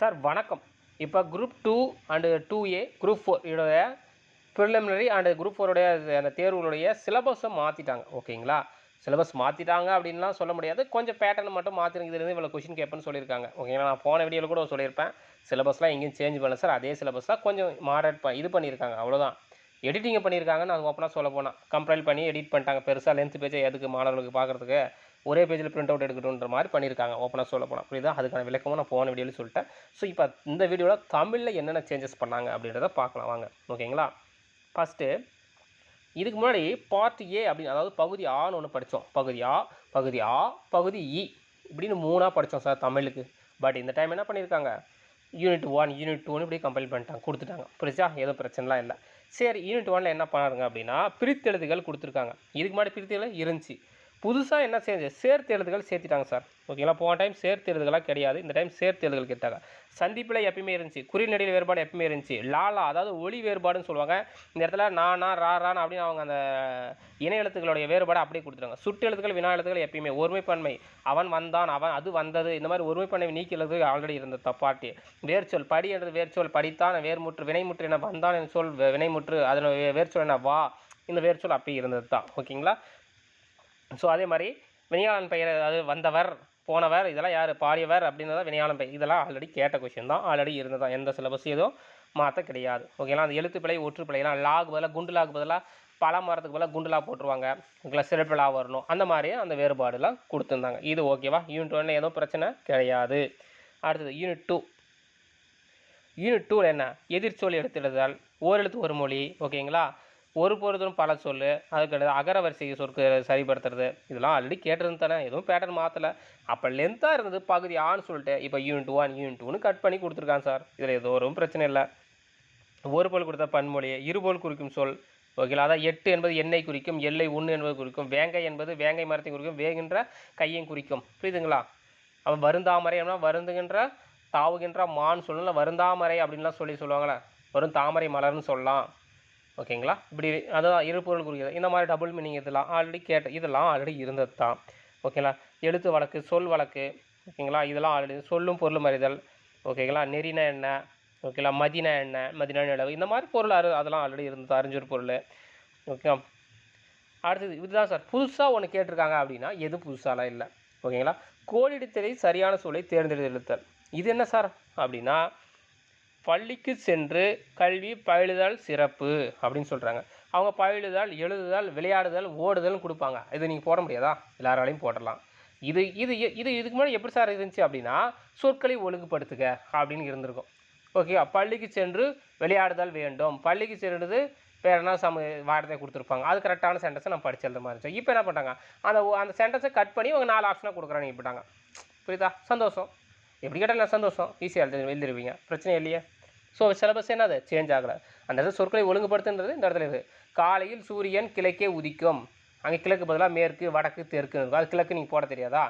Sir வணக்கம். இப்போ group 2 and 2A, group 4 இதோடைய ப்ரிலிமினரி அண்டு குரூப் 4 உடைய அந்த தேர்வுகளுடைய சிலபஸை மாற்றிட்டாங்க. ஓகேங்களா? சிலபஸ் மாற்றிட்டாங்க அப்படின்லாம் சொல்ல முடியாது. கொஞ்சம் பேட்டர்ன் மட்டும் மாற்றிருக்கு. இதுலேருந்து இவ்வளோ கொஷின் கேட்பேன்னு சொல்லியிருக்காங்க. ஓகேங்களா? நான் போன வீடியோவில் கூட சொல்லியிருப்பேன். சிலபஸ்லாம் எங்கேயும் சேஞ்ச் பண்ணல சார். அதே சிலபஸ் தான், கொஞ்சம் மாடரேட் இது பண்ணியிருக்காங்க, அவ்வளோதான். எடிட்டிங்கை பண்ணியிருக்காங்கன்னு அது ஓப்பனாக சொல்ல போனால் கம்பைல் பண்ணி எடிட் பண்ணிட்டாங்க. பெருசாக லென்த் பேஜை எதுக்கு மாணவர்களுக்கு பார்க்குறதுக்கு, ஒரே பேஜில் பிரிண்ட் அவுட் எடுக்கணுன்ற மாதிரி பண்ணியிருக்காங்க. ஓப்பனாக சொல்ல போனால் புரியுதா? அதுக்கான விளக்கமும் நான் போன வீடியோவில் சொல்லிட்டேன். ஸோ இப்போ இந்த வீடியோவில் தமிழில் என்னென்ன சேஞ்சஸ் பண்ணாங்க அப்படின்றத பார்க்கலாம் வாங்க. ஓகேங்களா? ஃபஸ்ட்டு இதுக்கு முன்னாடி பார்ட் ஏ அப்படின்னு, அதாவது பகுதி ஆன்னு ஒன்று படித்தோம். பகுதி ஆ, பகுதி இ இப்படின்னு 3ஆக படித்தோம் சார் தமிழுக்கு. பட் இந்த டைம் என்ன பண்ணியிருக்காங்க, யூனிட் 1, யூனிட் 2ன்னு இப்படி கம்பைல் பண்ணிட்டாங்க, கொடுத்துட்டாங்க. புரிச்சா? எதுவும் பிரச்சனைலாம் இல்லை. சரி, யூனிட் 1ல் என்ன பண்ணாருங்க அப்படின்னா பிரித்தெழுதுகள் கொடுத்துருக்காங்க. இதுக்கு முன்னாடி பிரித்தெழுது இருந்துச்சு. புதுசாக என்ன சேர்த்து எழுதுகள் சேர்த்துட்டாங்க சார். ஓகேங்களா? போன டைம் சேர்த்து எழுதுகளாக கிடையாது, இந்த டைம் சேர்த்து எழுதுகள் கேட்டாங்க. சந்திப்பில் எப்பயுமே இருந்துச்சு, குறிநடையில் வேறுபாடு எப்பயுமே இருந்துச்சு. லாலா அதாவது ஒளி வேறுபாடுன்னு சொல்லுவாங்க. இந்த இடத்துல நானா ராரான் அப்படின்னு அவங்க அந்த இணை எழுத்துக்களுடைய வேறுபாடு அப்படியே கொடுத்துருவாங்க. சுட்டு எழுத்துக்கள் வினா எழுத்துக்கள் எப்பயுமே ஒருமைப்பன்மை, அவன் வந்தான், அவன் அது வந்தது, இந்த மாதிரி ஒருமைப்பன்மை நீக்கி எழுதுகள் ஆல்ரெடி இருந்த தப்பாட்டி. வேர்ச்சொல் படி என்றது வேர்ச்சொல், படித்தான் வேர்முற்று, வினைமுற்று என்ன வந்தான் என்ற சொல் வினைமுற்று, அதன் வேர்ச்சொல் என்ன வா, இந்த வேர்ச்சொல் அப்படி இருந்தது தான். ஓகேங்களா? ஸோ அதே மாதிரி வினையாளன் பெயர், அது வந்தவர், போனவர், இதெல்லாம் யார், பாடியவர் அப்படின்றத வினையாளன் பெயர், இதெல்லாம் ஆல்ரெடி கேட்ட கொஷின் தான், ஆல்ரெடி இருந்ததான். எந்த சிலபஸ் எதுவும் மாற்ற கிடையாது. ஓகேங்களா? அந்த எழுத்து பிழை ஒற்று பிழைலாம் லாக் பதிலாக குண்டு லாக் பதிலாக பல மரத்துக்கு பதிலாக குண்டு லாக் போட்டுருவாங்க. ஓகேங்களா? சிறப்பிழா வரணும், அந்த மாதிரி அந்த வேறுபாடுலாம் கொடுத்துருந்தாங்க. இது ஓகேவா? யூனிட் 1 எதுவும் பிரச்சனை கிடையாது. அடுத்தது யூனிட் 2. யூனிட் 2ல் என்ன, எதிர்ச்சொல் எடுத்துடுதல், ஓரெழுத்து ஒரு மொழி. ஓகேங்களா? ஒரு பொருளும் பல சொல், அதுக்கடுத்து அகரவரிசை சொற்கு சரிப்படுத்துறது, இதெல்லாம் ஆல்ரெடி கேட்டிருந்து தானே, எதுவும் பேட்டர்ன் மாற்றலை. அப்போ லென்த்தாக இருந்தது பகுதி ஆன்னு சொல்லிட்டு இப்போ யூனிட் 1, யூனிட் 2ன்னு கட் பண்ணி கொடுத்துருக்காங்க சார். இதில் எதுவும் ஒரு பிரச்சனை இல்லை. ஒரு பொருள் கொடுத்த பன்மொழி, இருபொருள் குறிக்கும் சொல். ஓகேங்களா? அதான் 8 என்பது எண்ணெய் குறிக்கும், எல்லை 1 என்பது குறிக்கும், வேங்கை என்பது வேங்கை மரத்தை குறிக்கும், வேகின்ற கையை குறிக்கும். புரியுதுங்களா? அப்போ வருந்தாமரை அப்படின்னா வருந்துகின்ற தாவுகின்ற மான்னு சொல்லலாம். வருந்தாமரை அப்படின்லாம் சொல்லுவாங்களே, வரும் தாமரை மலர்னு சொல்லலாம். ஓகேங்களா? இப்படி அதான் இருபொருள் குறிக்கிறது. இந்த மாதிரி டபுள் மீனிங் இதெல்லாம் ஆல்ரெடி இதெல்லாம் ஆல்ரெடி இருந்தது தான். ஓகேங்களா? எழுத்து வழக்கு, சொல் வழக்கு. ஓகேங்களா? இதெல்லாம் ஆல்ரெடி சொல்லும் பொருளும் அறிதல். ஓகேங்களா? நெறினா என்ன, ஓகேங்களா? மதினா என்ன, மதினா நிலவு, இந்த மாதிரி பொருள் அதெல்லாம் ஆல்ரெடி இருந்தது, அறிஞ்சொரு பொருள். ஓகே. அடுத்தது இதுதான் சார் புதுசாக ஒன்று கேட்டிருக்காங்க. அப்படின்னா எது புதுசாலாம் இல்லை. ஓகேங்களா? கோடிடுத்தலை சரியான சொல்லை தேர்ந்தெடுத்தல். இது என்ன சார் அப்படின்னா, பள்ளிக்கு சென்று கல்வி பயிலுதல் சிறப்பு அப்படின்னு சொல்கிறாங்க. அவங்க பயிலுதல், எழுதுதல், விளையாடுதல், ஓடுதல்னு கொடுப்பாங்க. இது நீங்கள் போட முடியாதா? எல்லாராலையும் போடலாம். இது இது இது இதுக்கு முன்னாடி எப்படி சார் இருந்துச்சு அப்படின்னா, சொற்களை ஒழுங்குபடுத்துக அப்படின்னு இருந்திருக்கும். ஓகே. பள்ளிக்கு சென்று விளையாடுதல் வேண்டும், பள்ளிக்கு சென்றது வேறு என்ன வார்த்தையை கொடுத்துருப்பாங்க. அது கரெக்டான சென்டென்ஸை நான் படிச்சு எழுத மாதிரி இருந்துச்சு. இப்போ என்ன பண்ணிட்டாங்க, அந்த சென்டென்ஸை கட் பண்ணி அவங்க 4 ஆப்ஷனாக கொடுக்குறாங்க போட்டாங்க. புரியுதா? சந்தோஷம். எப்படி கேட்டால் சந்தோஷம், ஈஸியாக எழுதிருவீங்க, பிரச்சனை இல்லையே. ஸோ சிலபஸ் என்னது சேஞ்ச் ஆகலை. அந்த இடத்துல சொற்களை ஒழுங்குபடுத்துன்றது இந்த இடத்துல இது. காலையில் சூரியன் கிழக்கே உதிக்கும், அங்கே கிழக்கு பதிலாக மேற்கு, வடக்கு, தெற்கு இருக்கும். அது கிழக்கு நீங்கள் போட தெரியாதா?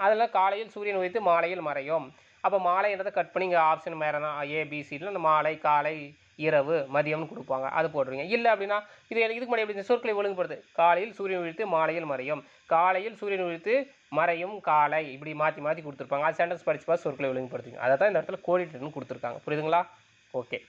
அதெல்லாம் காலையில் சூரியன் உதித்து மாலையில் மறையும். அப்போ மாலைன்றதை கட் பண்ணி இங்கே ஆப்ஷன் மேறனா ஏபிசியில் அந்த மாலை, காலை, இரவு, மதியம்னு கொடுப்பாங்க, அது போட்டுருவீங்க. இல்லை அப்படின்னா இதுக்கு முன்னாடி எப்படி சொற்களை ஒழுங்குபடுத்து, காலையில் சூரியன் உதித்து மாலையில் மறையும், காலையில் சூரியன் உதித்து மறையும் காலை, இப்படி மாற்றி மாற்றி கொடுத்துருப்பாங்க. அது சென்டென்ஸ் படிச்சு பார்த்து சொற்களை ஒழுங்குபடுத்துங்க. அதை தான் இந்த இடத்துல கோடிட்டுன்னு கொடுத்துருக்காங்க. புரியுதுங்களா? ஓகே.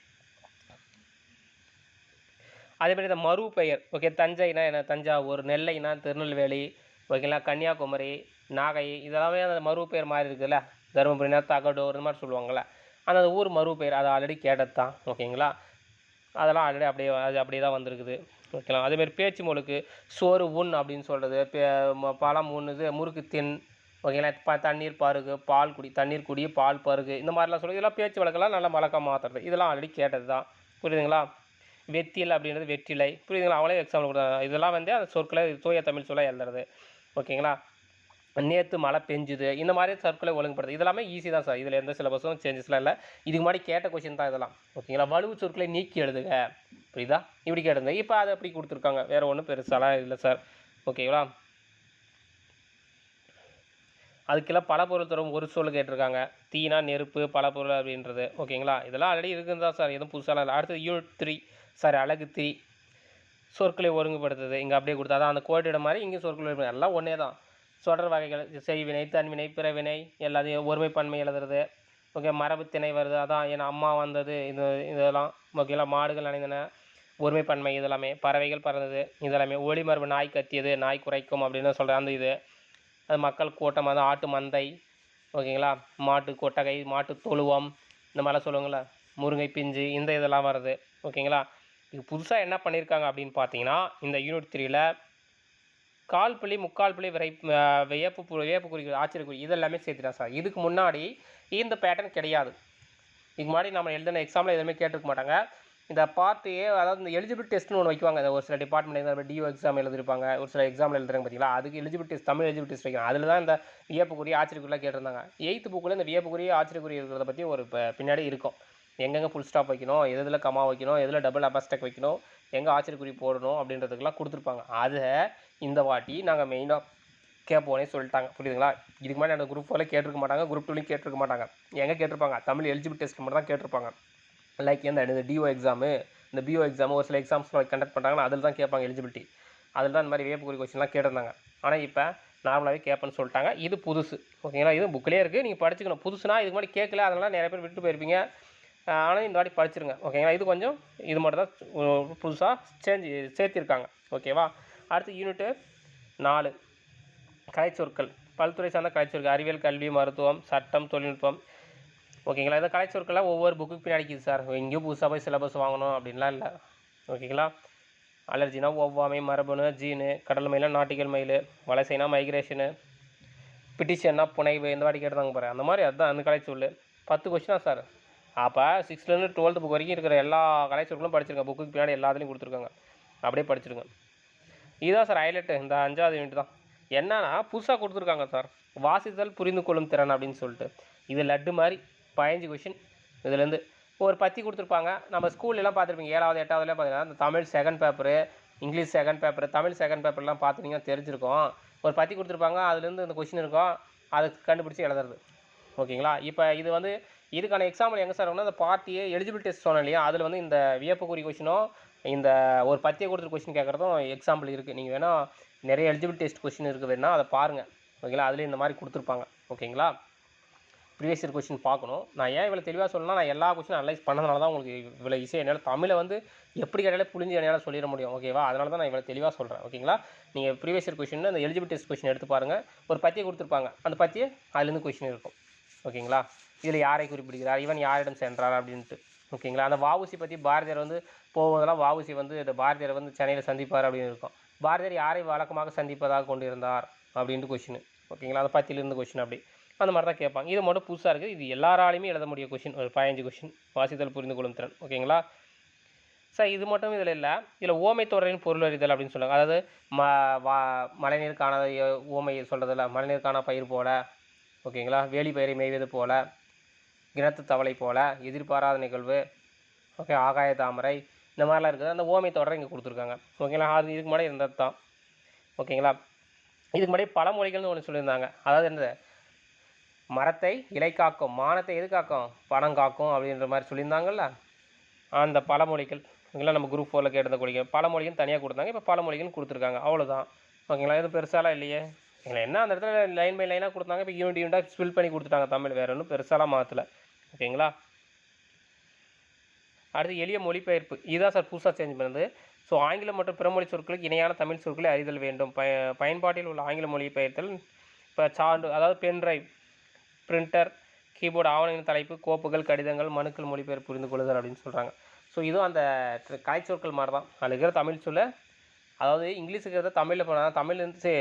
அதேமாதிரி இந்த மறு பெயர். ஓகே. தஞ்சைனா என்ன, தஞ்சாவூர், நெல்லைனா திருநெல்வேலி, ஓகேங்களா? கன்னியாகுமரி, நாகை, இதெல்லாமே அந்த மறு பெயர் மாதிரி இருக்குதுல்ல. தருமபுரினா தகடூர், இந்த மாதிரி சொல்லுவாங்கள்ல, அந்த ஊர் மறு பெயர், அது ஆல்ரெடி கேட்டது தான். ஓகேங்களா? அதெல்லாம் ஆல்ரெடி அப்படியே தான் வந்திருக்குது. ஓகேங்களா? அதேமாதிரி பேச்சு மொழிக்கு சோறு உண் அப்படின்னு சொல்கிறது, பழம் உண்ணுது, முறுக்கு தின். ஓகேங்களா? தண்ணீர் பருகு, பால் குடி, தண்ணீர் குடி, பால் பருகு, இந்த மாதிரிலாம் சொல்லி இதெல்லாம் பேச்சு வழக்கெல்லாம் நல்லா வழக்கம் மாற்றுறது. இதெல்லாம் ஆல்ரெடி கேட்டது தான். புரியுதுங்களா? வெத்தியல் அப்படின்றது வெற்றிலை. புரியுதுங்களா? அவங்களே எக்ஸாம்பிள் கொடுத்தாங்க. இதெல்லாம் வந்து அந்த சொற்களை தூய தமிழ் சொல்ல எழுதுறது. ஓகேங்களா? நேற்று மழை பெஞ்சுது, இந்த மாதிரி சொற்களை ஒழுங்குபடுது. இதெல்லாமே ஈஸி தான் சார். இதில் எந்த சிலபஸும் சேஞ்சஸ்லாம் இல்லை. இதுக்கு முன்னாடி கேட்ட கொஷின் தான் இதெல்லாம். ஓகேங்களா? வலுவு சொற்களை நீக்கி எழுதுக, புரியுதா? இப்படி கேட்டிருந்தேன். இப்போ அதை அப்படி கொடுத்துருக்காங்க, வேறு ஒன்றும் பெருசாலாம் இல்லை சார். ஓகேங்களா? அதுக்கெல்லாம் பல பொருள் தரும் ஒரு சொல் கேட்டிருக்காங்க. தீனா நெருப்பு, பல பொருள் அப்படின்றது. ஓகேங்களா? இதெல்லாம் ஆல்ரெடி இருக்குன்னு தான் சார், எதுவும் புதுசாலாம் இல்லை. அடுத்தது யூனிட் 3 சார், அழகு 3, சொற்களை ஒருங்குபடுத்துது. இங்கே அப்படியே கொடுத்தா தான் அந்த கோட்டிட மாதிரி இங்கே சொற்கள் எல்லாம் ஒன்றே தான். தொடர் வகைகள், செய்வினை, தன்வினை, பிறவினை, எல்லாத்தையும் ஒருமைப்பன்மை எழுதுறது. ஓகே, மரபு திணை வருது, அதான் என் அம்மா வந்தது, இதெல்லாம் ஓகேங்களா. மாடுகள் அணிந்தன, ஒருமைப்பன்மை இதெல்லாமே, பறவைகள் பறந்தது இதெல்லாமே, ஒளி மரபு நாய் கத்தியது, நாய் குறைக்கும் அப்படின்னு சொல்கிற அந்த இது, அது மக்கள் கூட்டம், அது ஆட்டு மந்தை ஓகேங்களா, மாட்டு கொட்டகை, மாட்டு தொழுவம், இந்த மாதிரிலாம் சொல்லுவாங்கள்ல, முருங்கை பிஞ்சு, இந்த இதெல்லாம் வருது ஓகேங்களா. இது புதுசாக என்ன பண்ணியிருக்காங்க அப்படின்னு பார்த்தீங்கன்னா, இந்த யூனிட் 3ல் கால் புள்ளி, முக்கால் புள்ளி, வியப்பு குறி, ஆச்சரியக்குறி இதெல்லாமே சேர்த்துட்டேன் சார். இதுக்கு முன்னாடி இந்த பேட்டர்ன் கிடையாது. இதுக்கு முன்னாடி நம்ம எழுதின எக்ஸாமில் எதுவுமே கேட்டிருக்க மாட்டாங்க. இந்த பார்ட் ஏ, அதாவது இந்த எலிஜிபிலிட்டி டெஸ்ட்னு ஒன்று வைக்குவாங்க. ஒரு சில டிபார்ட்மெண்ட் டிஓ எக்ஸாம் எழுதிருப்பாங்க, ஒரு சில எக்ஸாமில் எழுதுறாங்க பார்த்தீங்களா, அதுக்கு eligibility test, Tamil eligibility test வைக்கிறாங்க. அதில் தான் இந்த வியப்புக்குறி, ஆச்சரியக்குறிலாம் கேட்டிருந்தாங்க. 8th புக்கில் இந்த வியப்புக்குறி, ஆச்சரியக்குறி இருக்கிறத பற்றி ஒரு பின்னாடி இருக்கும். எங்கெங்கே ஃபுல் ஸ்டாப் வைக்கணும், எதில் கமா வைக்கணும், எதில் டபுள் அபாஸ்டக் வைக்கணும், எங்கே ஆச்சரியக்குறி போடணும் அப்படின்றதுக்கெல்லாம் கொடுத்துருப்பாங்க. அதை இந்த வாட்டி நாங்கள் மெயினாக கேட்போனே சொல்லிட்டாங்க. புரியுதுங்களா. இதுக்கு முன்னாடி அந்த குரூப் 4ல கேட்டிருக்க மாட்டாங்க, குரூப் 2லையும் கேட்டிருக்க மாட்டாங்க. எங்கே கேட்டிருப்பாங்க, தமிழ் எலிஜிபிலிட்டி டெஸ்ட் மட்டும் தான் கேட்டிருப்பாங்க. லைக் இந்த டிஓ எக்ஸாமு, இந்த பிஓ எக்ஸாமு, ஒரு சில எக்ஸாம்ஸ்லாம் கண்டக்ட் பண்ணுறாங்கன்னா அதில் தான் கேட்பாங்க எலிஜிபிலிட்டி. அதில் தான் இந்த மாதிரி வியப்புக்குறி கொஸ்டின்லாம் கேட்டிருந்தாங்க. ஆனால் இப்போ நார்மலாகவே கேட்பேன்னு சொல்லிட்டாங்க. இது புதுசு ஓகேங்களா. இது புக்கிலே இருக்குது, நீங்கள் படிச்சுக்கணும். புதுசுனா இதுக்கு முன்னாடி கேட்கல, அதனால் நிறைய பேர் விட்டு போயிருப்பீங்க. ஆனால் இந்த வாட்டி படிச்சிருங்க ஓகேங்களா. இது கொஞ்சம் இது மட்டும் தான் புதுசாக சேர்த்திருக்காங்க ஓகேவா. அடுத்து யூனிட்டு 4 கலைச்சொற்கள், பல்துறை சார்ந்த கலைச்சொற்கள், அறிவியல், கல்வி, மருத்துவம், சட்டம், தொழில்நுட்பம் ஓகேங்களா. இந்த கலைச்சொற்கள்லாம் ஒவ்வொரு புக்குக்கு பின்னாடிக்குது சார். எங்கேயும் புதுசாக போய் சிலபஸ் வாங்கணும் அப்படின்லாம் இல்லை ஓகேங்களா. அலர்ஜினா ஒவ்வாமை, மரபணு, ஜீனு, கடல் மயில், நாட்டிக்கல் மயில், வலசைனா மைக்ரேஷனு, பிட்டிஷன்னா புனைவு, இந்த வாட்டி கேட்டாங்க பாரு, அந்த மாதிரி அதுதான் அந்த கலைச்சொல். 10 கொஸ்டினா சார். அப்போ 6th to 12th புக் வரைக்கும் இருக்கிற எல்லா கலைச்சொற்களும் படிச்சிருங்க. புக்குக்கு பின்னாடி எல்லாத்துலேயும் கொடுத்துருக்காங்க, அப்படியே படிச்சிருங்க. இதுதான் சார் ஹைலைட்டு, இந்த 5வது யூனிட் தான். என்னன்னா புதுசாக கொடுத்துருக்காங்க சார், வாசித்தல் புரிந்து கொள்ளும் திறன் அப்படின்னு சொல்லிட்டு. இது லட்டு மாதிரி 15 கொஷின். இதுலேருந்து ஒரு 10 கொடுத்துருப்பாங்க. நம்ம ஸ்கூல்லலாம் பார்த்துருப்பீங்க, 7வது 8வதுலாம் பார்த்தீங்கன்னா இந்த Tamil second paper, English second paper, Tamil second பேப்பர்லாம் பார்த்துட்டிங்கன்னா தெரிஞ்சிருக்கும். ஒரு 10 கொடுத்துருப்பாங்க, அதுலேருந்து இந்த கொஷின் இருக்கும், அதை கண்டுபிடிச்சி எழுதுறது ஓகேங்களா. இப்போ இது வந்து இதுக்கான எக்ஸாம்பிள் எங்கே சார் இருக்குன்னா, இந்த பார்ட் ஏ எலிஜிபிலிட்டி டெஸ்ட் சொன்னேன் இல்லையா, அதில் வந்து இந்த வியப்புக்குறி கொஷினும் இந்த ஒரு 10 கொடுத்துரு கொஷின் கேட்குறதும் எக்ஸாம்பிள் இருக்குது. நீங்கள் வேணால் நிறைய எலிஜிபிலிட்டி டெஸ்ட் கொஷின் இருக்குது வேணால் அதை பாருங்கள் ஓகேங்களா. அதுலேயும் இந்த மாதிரி கொடுத்துருப்பாங்க ஓகேங்களா. ப்ரீவியஸ் இயர் கொஷின் பார்க்கணும். நான் ஏன் இவ்வளோ தெளிவாக சொல்லணும்னா, நான் எல்லா கொஷினும் அனலைஸ் பண்ணதுனால தான் உங்களுக்கு இவ்வளோ ஈஸியாக என்னால் தமிழை வந்து எப்படி கேட்டாலே புரிஞ்சு என்னால் சொல்லிட முடியும் ஓகேவா. அதனால தான் நான் இவ்வளோ தெளிவாக சொல்கிறேன் ஓகேங்களா. நீங்கள் ப்ரீவியஸ் இயர் கொஷின் அந்த எலிஜிபிலிட்டி டெஸ்ட் கொஷின் எடுத்து பாருங்கள். ஒரு 10 கொடுத்துருப்பாங்க, அந்த 10 அதுலேருந்து கொஷின் இருக்கும் ஓகேங்களா. இதில் யாரை குறிப்பிடுகிறார், இவன் யாரிடம் சென்றார் அப்படின்ட்டு ஓகேங்களா. அந்த வாவுசி பற்றி பாரதியார் வந்து போவதெல்லாம் வாவுசி வந்து இந்த பாரதியார் வந்து சென்னையில் சந்திப்பார் அப்படின்னு இருக்கும். பாரதியார் யாரை வழக்கமாக சந்திப்பதாக கொண்டிருந்தார் அப்படின்ட்டு கொஷின் ஓகேங்களா. அந்த 10லேருந்து கொஷின் அப்படி அந்த மாதிரி தான் கேட்பாங்க. இது மட்டும் புதுசாக இருக்குது. இது எல்லாராலையுமே எழுத முடிய கொஷின், ஒரு 15 கொஷின், வாசித்தல் புரிந்து கொள்ளும் திறன் ஓகேங்களா. சார் இது மட்டும் இதில் இல்லை, இதில் ஓமை தொடரின் பொருள் அறிதல் அப்படின்னு சொல்லுவாங்க. அதாவது மழைநீர் காணாத ஓமை சொல்கிறதில்ல, மழைநீர் காணா பயிர் போல ஓகேங்களா, வேலி பயிரை மேய்வது போல, கிணத்து தவளை போல, எதிர்பாராத நிகழ்வு ஓகே, ஆகாய தாமரை, இந்த மாதிரிலாம் இருக்குது. அந்த ஓமை தொடரை இங்கே கொடுத்துருக்காங்க ஓகேங்களா. அது இதுக்கு முன்னாடி இருந்தது தான் ஓகேங்களா. இதுக்கு முன்னாடி பழமொழிகள்னு ஒன்று சொல்லியிருந்தாங்க. அதாவது என்னது, மரத்தை இலை காக்கும், மானத்தை எது காக்கும், பணம் காக்கும் அப்படின்ற மாதிரி சொல்லியிருந்தாங்கல்ல. அந்த பழமொழிகள் ஓகேங்களா. நம்ம குரூப் 4ல் கேட்டிருந்த கொள்கை பழமொழிகள் தனியாக கொடுத்தாங்க, இப்போ பழமொழிகள் கொடுத்துருக்காங்க, அவ்வளோதான் ஓகேங்களா. எதுவும் பெருசாலாம் இல்லையே. எங்களை என்ன அந்த இடத்துல லைன் பை லைனாக கொடுத்தாங்க, இப்போ யூனிட்டாக ஸ்பில் பண்ணி கொடுத்துட்டாங்க தமிழ், வேறு ஒன்றும் பெருசாலாம் மாற்றலை ஓகேங்களா. அடுத்து எளிய மொழிபெயர்ப்பு, இதுதான் சார் புதுசாக சேஞ்ச் பண்ணுது. ஸோ ஆங்கிலம் மற்றும் பிறமொழி சொற்களுக்கு இணையான தமிழ் சொற்களை அறிதல் வேண்டும். பயன்பாட்டில் உள்ள ஆங்கில மொழிபெயர்த்தல். இப்போ சான்று, அதாவது பென்ட்ரைவ், பிரிண்டர், கீபோர்டு, ஆவணங்களின் தலைப்பு, கோப்புகள், கடிதங்கள், மனுக்கள் மொழிபெயர்ப்பு புரிந்து கொள்ளுதல் அப்படின்னு சொல்கிறாங்க. ஸோ இதுவும் அந்த கலைச்சொற்கள் மாதிரி தான். அதில் இருக்கிற தமிழ் சொல்ல, அதாவது இங்கிலீஷுக்கு இருக்கிறத தமிழில் போனால் தமிழ்லேருந்து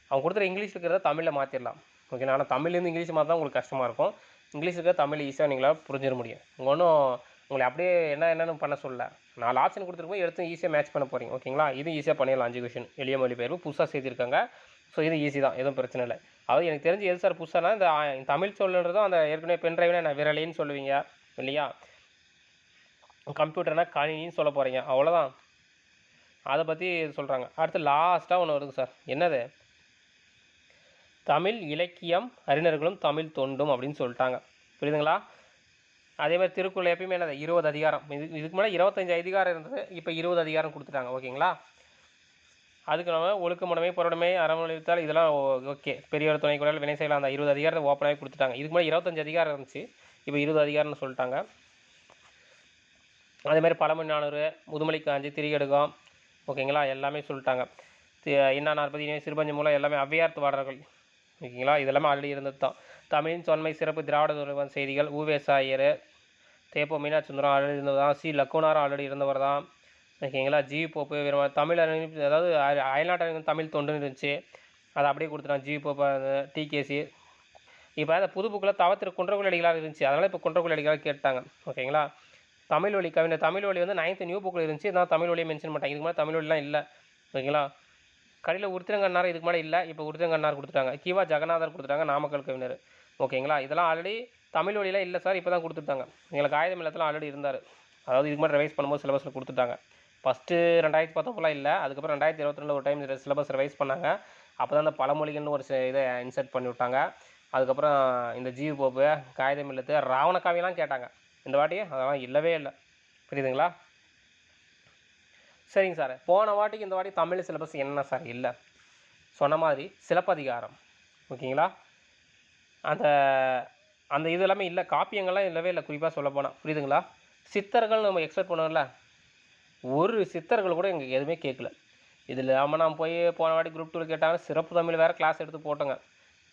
அவங்க கொடுத்துற இங்கிலீஷ் இருக்கிறத தமிழில் மாற்றிடலாம் ஓகே. ஆனால் தமிழ்லேருந்து இங்கிலீஷ் மாதிரி தான் உங்களுக்கு கஷ்டமாக இருக்கும். இங்கிலீஷ் இருக்கிற தமிழ் ஈஸியாக நீங்களால் புரிஞ்சிட முடியும். ஒன்றும் உங்களை அப்படியே என்னென்னு பண்ண சொல்லலை, 4 ஆப்ஷன் கொடுத்துருக்கோம், எடுத்து ஈஸியாக மேட்ச் பண்ண போகிறீங்க ஓகேங்களா. இது ஈஸியாக பண்ணிடலாம். 5 கொஷின் எளிய மொழிபெயர்ப்பு புதுசாக சேர்த்திருக்காங்க. ஸோ இது ஈஸி தான், எதுவும் பிரச்சனை இல்லை. அதாவது எனக்கு தெரிஞ்சு எது சார் புதுசானா, இந்த தமிழ் சொல்லுன்றதும் அந்த ஏற்கனவே பென்ட்ரைவ்னா நான் விரலின்னு சொல்லுவீங்க இல்லையா, கம்ப்யூட்டர்னால் கணினின்னு சொல்ல போகிறீங்க, அவ்வளோதான். அதை பற்றி சொல்கிறாங்க. அடுத்து லாஸ்ட்டாக ஒன்று வருது சார், என்னது, தமிழ் இலக்கியம் அறிஞர்களும் தமிழ் தொண்டும் அப்படின்னு சொல்லிட்டாங்க. புரியுதுங்களா. அதே மாதிரி திருக்குறள் எப்பயுமே என்னது 20 அதிகாரம். இதுக்கு முன்னாடி 25 அதிகாரம் இருந்தது, இப்போ 20 அதிகாரம் கொடுத்துட்டாங்க ஓகேங்களா. அதுக்கு நம்ம ஒழுக்கமுடைமை பொருளுடைமை அறமொழித்தால் இதெல்லாம் ஓகே. பெரியோர் துணை குரல் வினை செய்யலாம். அந்த 20 அதிகாரத்தை ஓப்பனாகவே கொடுத்துட்டாங்க. இதுக்கு முன்னாடி 25 அதிகாரம் இருந்துச்சு, இப்போ 20 அதிகாரம்னு சொல்லிட்டாங்க. அதேமாதிரி பழமொழி 400, முதுமொழி காஞ்சி, திரிகடுகம், ஓகேங்களா, எல்லாமே சொல்லிட்டாங்க. இன்னா 40 சிறுபஞ்சு மூலம் எல்லாமே ஔவையார் பாடல்கள், ஓகேங்களா, இதெல்லாமே ஆல்ரெடி இருந்தது தான். தமிழின் தொன்மை சிறப்பு திராவிட துறைவன் செய்திகள், உவேசாயர், தேப்போ மீனாட்சி சுந்தரம் ஆல்ரெடி இருந்தது தான். சி லக்குனார் ஆல்ரெடி இருந்தவர் தான், ஓகேங்களா. ஜிவி போப்பு தமிழ் அதாவது அயல்நாட்டு தமிழ் தொண்டுன்னு இருந்துச்சு, அதை அப்படியே கொடுத்துட்டாங்க. ஜிவி போப்பா, டிகேசி. இப்போ அந்த புது புக்கில் தவத்திரு குன்றக்குடி அடிகளார் இருந்துச்சு, அதனால் இப்போ குன்றக்குடி அடிகளார் கேட்டாங்க, ஓகேங்களா. தமிழ் வழி கவிஞர் தமிழ் வழி வந்து 9th நியூ புக்கில் இருந்துச்சு, இதனால் தமிழ் வழியை மென்ஷன் பண்ணிட்டாங்க. இதுக்கு மேலே தமிழ் வழிலாம் இல்லை, ஓகேங்களா. கடையில் உருத்திரங்கண்ணார் இதுக்கு மேலே இல்லை, இப்போ உருத்திரங்கண்ணார் கொடுத்துட்டாங்க. கிவா ஜெகநாதர் கொடுத்துட்டாங்க, நாமக்கல் கவிஞர், ஓகேங்களா. இதெல்லாம் ஆல்ரெடி தமிழ் வழியில் இல்லை சார், இப்போ தான் கொடுத்துட்டாங்க. எங்களுக்கு ஆயுதம் இல்லத்தில் ஆல்ரெடி இருந்தார், அதாவது இதுக்கு மேலே ரிவைஸ் பண்ணும்போது சிலபஸில் கொடுத்துட்டாங்க. ஃபஸ்ட்டு 2019 இல்லை, அதுக்கப்புறம் 2022 ஒரு டைம் சிலபஸ் ரிவைஸ் பண்ணாங்க. அப்போ தான் அந்த பழமொழிகள்னு ஒரு இதை இன்சர்ட் பண்ணி விட்டாங்க. அதுக்கப்புறம் இந்த ஜிவி போப்பு, காகிதம் இல்லத்து, ராவண காவியெல்லாம் கேட்டாங்க. இந்த வாட்டி அதெல்லாம் இல்லவே இல்லை, புரியுதுங்களா. சரிங்க சார், போன வாட்டிக்கு இந்த வாட்டி தமிழ் சிலபஸ் என்ன சார் இல்லை? சொன்ன மாதிரி சிலப்பதிகாரம், ஓகேங்களா, அந்த அந்த இது எல்லாமே இல்லை, காப்பியங்கள்லாம் இல்லவே இல்லை, குறிப்பாக சொல்ல போனால், புரியுதுங்களா. சித்தர்கள் நம்ம எக்ஸ்பெக்ட் பண்ணுவோம்ல, ஒரு சித்தர்கள் கூட எங்களுக்கு எதுவுமே கேட்கல. இதில் இல்லாமல் நான் போய் போன வாட்டி குரூப் 2 கேட்டாங்க, சிறப்பு தமிழ் வேறு கிளாஸ் எடுத்து போட்டோங்க,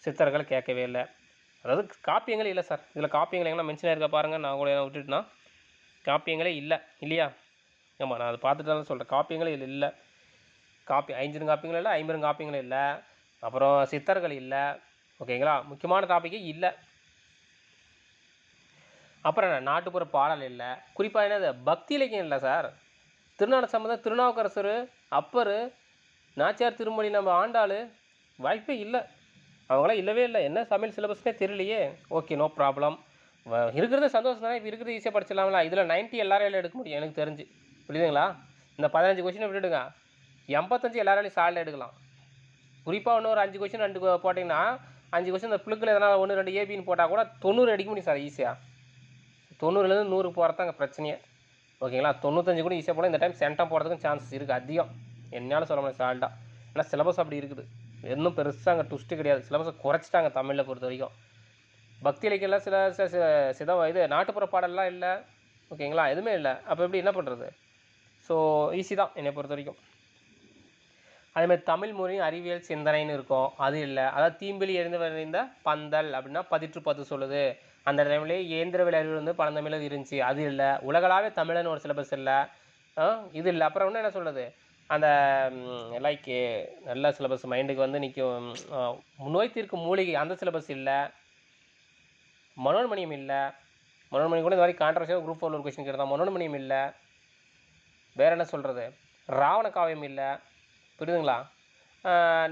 சித்தர்கள் கேட்கவே இல்லை. அதாவது காப்பியங்கள் இல்லை சார், இதில் காப்பியங்கள் எங்கன்னா மென்ஷன் ஆயிருக்க பாருங்கள், நான் கூட விட்டுட்டுனா காப்பியங்களே இல்லை இல்லையா. ஆமாம், நான் அதை பார்த்துட்டு தான் சொல்கிறேன், காப்பியங்களே இதில் இல்லை. காப்பி 5 காப்பியங்கள் இல்லை, 50 காப்பியங்கள் இல்லை, அப்புறம் சித்தர்கள் இல்லை, ஓகேங்களா. முக்கியமான டாப்பிக்கே இல்லை. அப்புறம் என்ன, நாட்டுப்புற பாடல் இல்லை, குறிப்பாக என்னது பக்தி இலக்கியம் இல்லை சார். திருஞான சம்பந்தர், திருநாவுக்கரசர், அப்பர், நாச்சியார் திருமொழி, நம்ம ஆண்டாள், வாய்ப்பே இல்லை, அவங்களாம் இல்லவே இல்லை. என்ன தமிழ் சிலபஸ்னே தெரியலையே. ஓகே, நோ ப்ராப்ளம், இருக்கிறது சந்தோஷம் தானே. இப்போ இருக்கிறது ஈஸியாக படிச்சிடலாம்ல. இதில் 90 எல்லாராலையும் எடுக்க முடியும் எனக்கு தெரிஞ்சு, புரியுதுங்களா. இந்த 15 கொஷினை விட்டுடுங்க, 85 எல்லாராலையும் சாலில் எடுக்கலாம். குறிப்பாக இன்னும் ஒரு 5 கொஷின் 2 போட்டிங்கன்னா 5 கொஷின் இந்த புளுக்கில் எதனால் 1 2 ஏபின்னு போட்டால் கூட 90 அடிக்க முடியும் சார் ஈஸியாக. 90லேருந்து 100 போகிறதாங்க பிரச்சனையே, ஓகேங்களா. 95 கூட ஈஸியாக போனால் இந்த டைம் சென்டம் போகிறதுக்கும் சான்சஸ் இருக்குது அதிகம், என்னால் சொல்ல முடியாது சால்ட்டாக. ஏன்னா சிலபஸ் அப்படி இருக்குது, இன்னும் பெருசாக அங்கே ட்விஸ்ட்டு கிடையாது. சிலபஸை குறைச்சிட்டாங்க தமிழில் பொறுத்த வரைக்கும். பக்தி இலக்கியெல்லாம் சில இது நாட்டுப்புற பாடல்லாம் இல்லை, ஓகேங்களா, எதுவுமே இல்லை. அப்போ எப்படி என்ன பண்ணுறது? ஸோ ஈஸி தான் என்னை பொறுத்த வரைக்கும். அதேமாதிரி தமிழ் மொழி அறிவியல் சிந்தனைன்னு இருக்கும், அது இல்லை. அதாவது தீம்பிலி எரிந்து வரைந்த பந்தல் அப்படின்னா பதிற்று பத்து சொல்லுது, அந்த டைம்லேயே இயந்திரவியல் அறிவு வந்து பழந்தமிழ் இருந்துச்சு, அது இல்லை. உலகளாவே தமிழன்னு ஒரு சிலபஸ் இல்லை, இது இல்லை. அப்புறம் இன்னும் என்ன சொல்கிறது, அந்த லைக் நல்ல சிலபஸ் மைண்டுக்கு வந்து நிற்கும், நோய் தீர்க்கும் மூலிகை, அந்த சிலபஸ் இல்லை. மனோன்மணியம் இல்லை, மனோன்மணியம் கூட இந்த மாதிரி கான்ட்ரவர்சியாக குரூப் 4 ஒரு கொஸ்டின் கேட்டால் மனோன்மணியம் இல்லை. வேறு என்ன சொல்கிறது, ராவண காவியம் இல்லை, புரியுதுங்களா.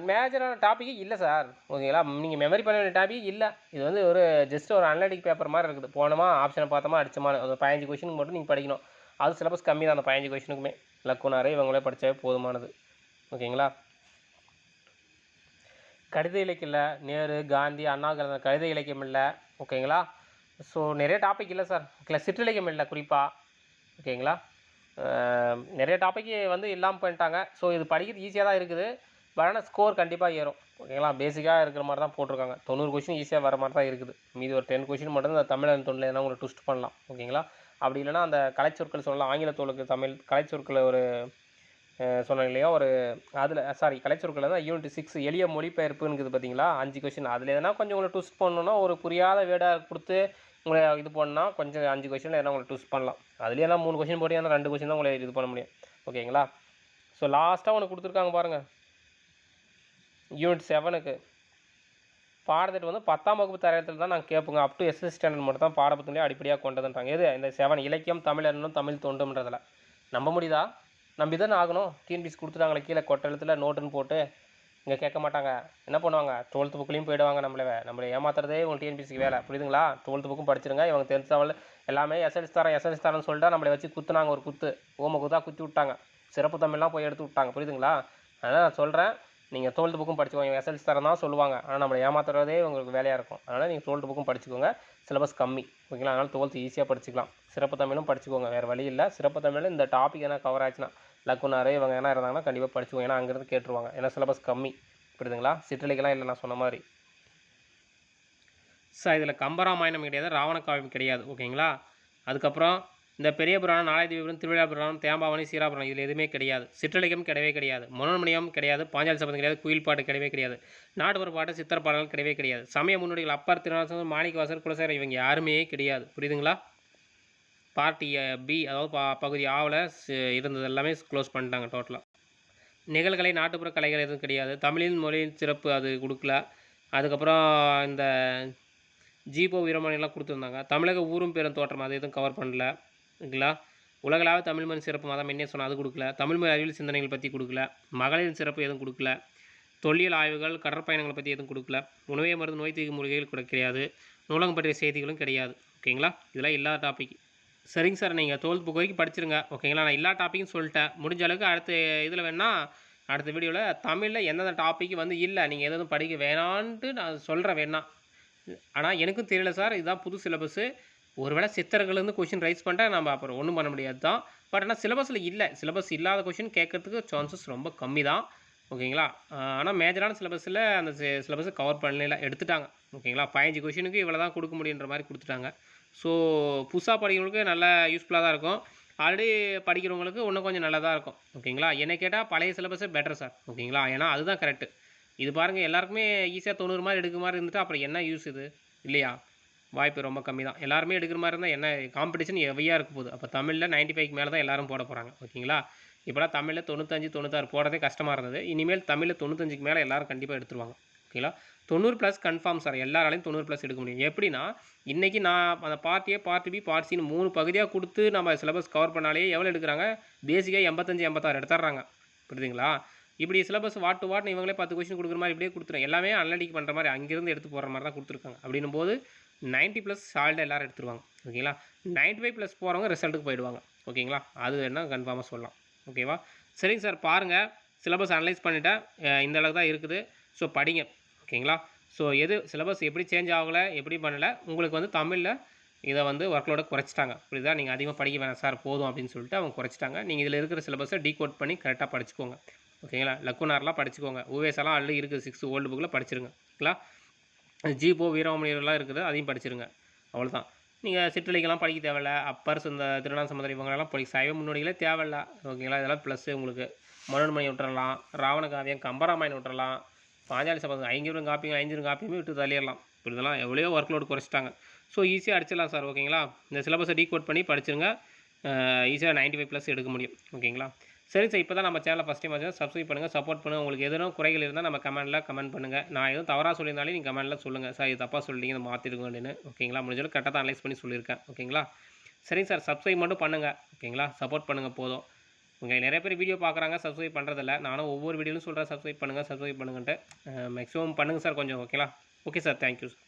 மேஜரான டாப்பிக்கே இல்லை சார், ஓகேங்களா. நீங்கள் மெமரி பண்ண வேண்டிய டாபிக் இல்லை. இது வந்து ஒரு ஜஸ்ட் ஒரு அனலிட்டிக் பேப்பர் மாதிரி இருக்குது. போனோமா ஆப்ஷனை பார்த்தோமா அடிச்சோமா, அந்த 15 கொஷினுக்கு மட்டும் நீங்கள் படிக்கணும். அது சிலபஸ் கம்மி தான், அந்த 15 கொஷினுக்குமே. லக்குனாரே இவங்களே படித்தாவே போதுமானது, ஓகேங்களா. கடித இலக்கியம் இல்லை, நேரு, காந்தி, அண்ணா கடித இலக்கியம் இல்லை, ஓகேங்களா. ஸோ நிறைய டாபிக் இல்லை சார். சிற்றிலக்கியம் இல்லை குறிப்பாக, ஓகேங்களா. நிறைய டாப்பிக்கு வந்து இல்லாமல் பண்ணிட்டாங்க. ஸோ இது படிக்கிறது ஈஸியாக தான் இருக்குது, பட் ஆனால் ஸ்கோர் கண்டிப்பாக ஏறும், ஓகேங்களா. பேசிக்காக இருக்கிற மாதிரி தான் போட்டிருக்காங்க. 90 கொஷின் ஈஸியாக வர மாதிரி தான் இருக்குது. மீதி ஒரு 10 கொஷின் மட்டும் இந்த தமிழ் தொண்டில் எதனா உங்களுக்கு ட்விஸ்ட் பண்ணலாம், ஓகேங்களா. அப்படி இல்லைனா அந்த கலைச்சொற்கள் சொல்லலாம், ஆங்கில தோலுக்கு தமிழ் கலைச்சொற்களை ஒரு சொன்னாங்க இல்லையா, ஒரு அதில் கலைச்சொற்கள் தான் யூனிட் 6 எளிய மொழிபெயர்ப்புன்னு இருக்குது பார்த்தீங்களா, 5 கொஷின். அதில் எதனா கொஞ்சம் உங்களுக்கு ட்விஸ்ட் பண்ணணுன்னா ஒரு புரியாத வேர்டாக கொடுத்து உங்களை இது பண்ணால் கொஞ்சம் 5 கொஷினில் எதனா உங்களை ட்விஸ்ட் பண்ணலாம். அதுலேயே தான் 3 கொஷின் போட்டிங்கன்னா 2 கொஷின் தான் உங்களை இது பண்ண முடியும், ஓகேங்களா. ஸோ லாஸ்ட்டாக ஒன்று கொடுத்துருக்காங்க பாருங்கள், யூனிட் 7க்கு பாடத்திட்டு வந்து 10ஆம் வகுப்பு தரத்தில் தான் நாங்கள் கேட்போங்க. அப் டு SS ஸ்டாண்டர்ட் மட்டும் தான் பாடப்புத்தகத்திலே அடிப்படையாக கொண்டதுன்றாங்க. எது இந்த 7 இலக்கியம் தமிழ் அறிஞரும் தமிழ் தொண்டுன்றதில் நம்ப முடியுதா? நம்பி தானே ஆகணும். டிஎன்பிசி கொடுத்துட்டாங்களே கீழே கொட்டளத்தில் நோட்டுன்னு போட்டு, இங்கே கேட்க மாட்டாங்க. என்ன பண்ணுவாங்க, 12th புக்லேயும் போயிடுவாங்க. நம்மளை ஏமாத்துறதே உங்களுக்கு டிஎன்பிசிக்கு வேலை, புரியுதுங்களா. 12th புக்கும் படிச்சிருங்க. இவங்க 10th லெவல் எல்லாமே எஸ்எல்சி தரேன்னு சொல்லிட்டு நம்மளை வச்சு குத்துனாங்க, ஒரு குத்து ஓம குத்தாக குத்தி விட்டாங்க. சிறப்பு தமிழ்லாம் போய் எடுத்து விட்டாங்க, புரியுதுங்களா. அதனால் நான் சொல்கிறேன், நீங்கள் 12th புக்கும் படிச்சுக்கோங்க. எஸ்எல்சி தரம் தான் சொல்லுவாங்க, ஆனால் நம்மளை ஏமாத்துறதே உங்களுக்கு வேலையாக இருக்கும். அதனால் நீங்கள் 12th புக்கும் படிச்சுக்கோங்க, சிலபஸ் கம்மி, ஓகேங்களா. அதனால் 12th ஈஸியாக படிச்சுக்கலாம். சிறப்பு தமிழும் படிச்சுக்கோங்க, வேறு வழி இல்லை. சிறப்பு தமிழில் இந்த டாபிக் என்ன கவர் ஆச்சுன்னா லக்குனார் இவங்க என்ன இருந்தாங்கன்னா கண்டிப்பாக படிச்சுக்கோங்க. ஏன்னா அங்கேருந்து கேட்டுருவாங்க. ஏன்னா சிலபஸ் கம்மி. புரியுதுங்களா? சிற்றலைக்கெல்லாம் இல்லை நான் சொன்ன மாதிரி. சார் இதில் கம்பராமாயணம் கிடையாது, ராவண காவியம் கிடையாது. ஓகேங்களா? அதுக்கப்புறம் இந்த பெரிய புராணம், நாலாயிரத்தி திருவிழா புராணம், தேம்பாவணி, சீராபுராணம் இதில் எதுவுமே கிடையாது. சிற்றலைக்கம் கிடையவே கிடையாது. மனோன்மணியம் கிடையாது. பாஞ்சாலி சபதம் கிடையாது. குயில் பாட்டு கிடையவே கிடையாது. நாட்டுப்புற பாட்டு, சித்திர பாடல்கள் கிடையவே கிடையாது. சமய முன்னோடிகள் அப்பர், திருநாசம், மாணிக்கவாசர், குலசேகர் இவங்க யாருமே கிடையாது. புரியுதுங்களா? பார்ட்டி பி அதாவது பகுதி ஆவில் இருந்தது எல்லாமே க்ளோஸ் பண்ணிட்டாங்க டோட்டலாக. நிகழ்கலை, நாட்டுப்புற கலைகள் எதுவும் கிடையாது. தமிழின் மொழியின் சிறப்பு அது கொடுக்கல. அதுக்கப்புறம் இந்த ஜீபோ வீரமணிலாம் கொடுத்துருந்தாங்க. தமிழக ஊரும் பெரும் தோற்றம் அது எதுவும் கவர் பண்ணல. ஓகேங்களா? உலகளாவிய தமிழ் மண் சிறப்பு மதம் என்ன சொன்னால் அது கொடுக்கல. தமிழ்மொழி அறிவியல் சிந்தனைகள் பற்றி கொடுக்கல. மகளிரின் சிறப்பு எதுவும் கொடுக்கல. தொல்லியல் ஆய்வுகள், கடற்பயணங்களை பற்றி எதுவும் கொடுக்கல. உணவே மருந்து, நோய் தீர்க்கும் மூலிகைகள் கூட கிடையாது. நூலகம் பற்றிய செய்திகளும் கிடையாது. ஓகேங்களா? இதெல்லாம் இல்லாத டாபிக். சரிங்க சார், நீங்கள் 12th புக் வரைக்கும் படிச்சிருங்க. ஓகேங்களா? நான் எல்லா டாப்பிக்கும் சொல்லிட்டேன். முடிஞ்ச அளவுக்கு அடுத்த இதில் வேணால் அடுத்த வீடியோவில் தமிழில் எந்தெந்த டாப்பிக் வந்து இல்லை நீங்கள் எதுவும் படிக்க வேணான்ட்டு நான் சொல்கிறேன் வேணா. ஆனால் எனக்கும் தெரியல சார், இதுதான் புது சிலபஸ்ஸு. ஒருவேளை சித்தர்கள்லேருந்து கொஷின் ரைஸ் பண்ணிட்டா நம்ம அப்புறம் ஒன்றும் பண்ண முடியாது தான். பட் ஆனால் சிலபஸில் இல்லை. சிலபஸ் இல்லாத கொஷின் கேட்கறதுக்கு சான்சஸ் ரொம்ப கம்மி தான். ஓகேங்களா? ஆனால் மேஜரான சிலபஸில் அந்த சிலபஸை கவர் பண்ணல, எடுத்துட்டாங்க. ஓகேங்களா? 15 கொஷினுக்கு இவ்வளோ தான் கொடுக்க முடியுன்ற மாதிரி கொடுத்துட்டாங்க. ஸோ புதுசாக படிக்கிறவங்களுக்கு நல்லா யூஸ்ஃபுல்லாக தான் இருக்கும். ஆல்ரெடி படிக்கிறவங்களுக்கு இன்னும் கொஞ்சம் நல்லா தான் இருக்கும். ஓகேங்களா? என்னை கேட்டால் பழைய சிலபஸே பெட்டர் சார். ஓகேங்களா? ஏன்னா அதுதான் கரெக்டு. இது பாருங்கள், எல்லாருக்குமே ஈஸியாக 90 மாதிரி எடுக்கிற மாதிரி இருந்துட்டு அப்புறம் என்ன யூஸ் இது இல்லையா? வாய்ப்பு ரொம்ப கம்மி தான். எல்லாருமே எடுக்கிற மாதிரி இருந்தால் என்ன காம்படிஷன் எவையாக இருக்க போகுது. அப்போ தமிழில் 95க்கு மேலே தான் எல்லோரும் போட போகிறாங்க. ஓகேங்களா? இப்போலாம் தமிழில் 95, 96 போடுறதே கஷ்டமாக இருந்தது. இனிமேல் தமிழில் 95க்கு மேலே எல்லோரும் கண்டிப்பாக எடுத்துருவாங்க. ஓகேங்களா? 90+ கன்ஃபார்ம் சார். எல்லாராலையும் 90+ எடுக்க முடியும். எப்படின்னா இன்றைக்கி நான் அந்த part A, part B, part சின்னு 3 பகுதியாக கொடுத்து நம்ம சிலபஸ் கவர் பண்ணாலே எவ்வளோ எடுக்கிறாங்க? பேசிக்காக 85, 86 எடுத்துடுறாங்க. புரியுதுங்களா? இப்படி சிலபஸ் வாட் டு வாட்னு இவங்களே 10 கொஸ்டின் கொடுக்குற மாதிரி இப்படியே கொடுத்துருங்க. எல்லாமே அனலிட்டிக் பண்ணுற மாதிரி அங்கேருந்து எடுத்து போடுற மாதிரி தான் கொடுத்துருக்காங்க. அப்படின்னும் போது 90+ சால்டாக எல்லோரும் எடுத்துருவாங்க. ஓகேங்களா? 95+ போகிறவங்க ரிசல்ட்டுக்கு போயிடுவாங்க. ஓகேங்களா? அது என்ன கன்ஃபார்மாக சொல்லலாம். ஓகேவா? சரிங்க சார், பாருங்கள், சிலபஸ் அனலைஸ் பண்ணிவிட்டேன். இந்த அளவுக்கு தான் இருக்குது. ஸோ படிங்க. ஓகேங்களா? ஸோ எது சிலபஸ் எப்படி சேஞ்ச் ஆகலை, எப்படி பண்ணலை, உங்களுக்கு வந்து தமிழில் இதை வந்து ஒர்க்லோட குறைச்சிட்டாங்க. புரியுதா? நீங்கள் அதிகமாக படிக்க வேணாம் சார், போதும் அப்படின்னு சொல்லிட்டு அவங்க குறைச்சிட்டாங்க. நீங்கள் இதில் இருக்கிற சிலபஸை டீகோட் பண்ணி கரெக்டாக படிச்சுக்கோங்க. ஓகேங்களா? லக்குனார்லாம் படிச்சுக்கோங்க. ஊவேஸெல்லாம் ஆல்ரெடி இருக்குது, 6th ஓல்டு புக்கில் படிச்சிருங்க. ஓகேங்களா? ஜீபோ வீரமணியர்லாம் இருக்குது, அதையும் படிச்சிருங்க. அவ்வளோதான். நீங்கள் சிற்றலைக்கெல்லாம் படிக்க தேவையில்ல. அப்பர், இந்த திருநாள் சமுதிரம் இவங்களெல்லாம் சைவ முன்னோடிகளே தேவையில்ல. ஓகேங்களா? இதெல்லாம் ப்ளஸ்ஸு உங்களுக்கு. மனோன்மணியம் விட்டுறலாம், ராவண காவியம், கம்பராமாயணம் விட்டுறலாம், பாஞ்சாலி சபதம் 5 காப்பியும் 5 காப்பியுமே விட்டு தள்ளிடலாம். இப்படிலாம் எவ்வளோ ஒர்க் லோடு குறைச்சிட்டாங்க. ஸோ ஈஸியாக அடிச்சிடலாம் சார். ஓகேங்களா? இந்த சிலபஸை டீகோட் பண்ணி படிச்சிருங்க. ஈஸியாக 95+ எடுக்க முடியும். ஓகேங்களா? சரி சார், இப்போ தான் நம்ம சேனலை ஃபஸ்ட் டைம் வந்து சப்ஸ்கிரைப் பண்ணுங்கள், சப்போர்ட் பண்ணுங்கள். உங்களுக்கு எதுவும் குறைகள் இருந்தால் நம்ம கமெண்ட்டில் கமெண்ட் பண்ணுங்கள். நான் எதுவும் தவறாக சொல்லியிருந்தாலும் நீங்கள் கமெண்ட்டில் சொல்லுங்கள். சார் இது தப்பாக சொல்லிட்டீங்க, இதை மாற்றிருங்க அப்படின்னு. ஓகேங்களா? முடிஞ்சாலும் கரெக்டாக தான் அனலைஸ் பண்ணி சொல்லியிருக்கேன். ஓகேங்களா? சரிங்க சார், சப்ஸ்கிரைப் மட்டும் பண்ணுங்கள். ஓகேங்களா? சப்போர்ட் பண்ணுங்கள் போதும். உங்களுக்கு நிறைய பேர் வீடியோ பார்க்குறாங்க, சப்ஸ்கிரைப் பண்ணுறதில்ல. நானும் ஒவ்வொரு வீடியோலும் சொல்கிறேன் சப்ஸ்கிரைப் பண்ணுங்கள், சப்ஸ்கிரைப் பண்ணுங்கன்ட்டு. மேக்ஸிமம் பண்ணுங்கள் சார் கொஞ்சம். ஓகேங்களா? Okay sir, thank you sir.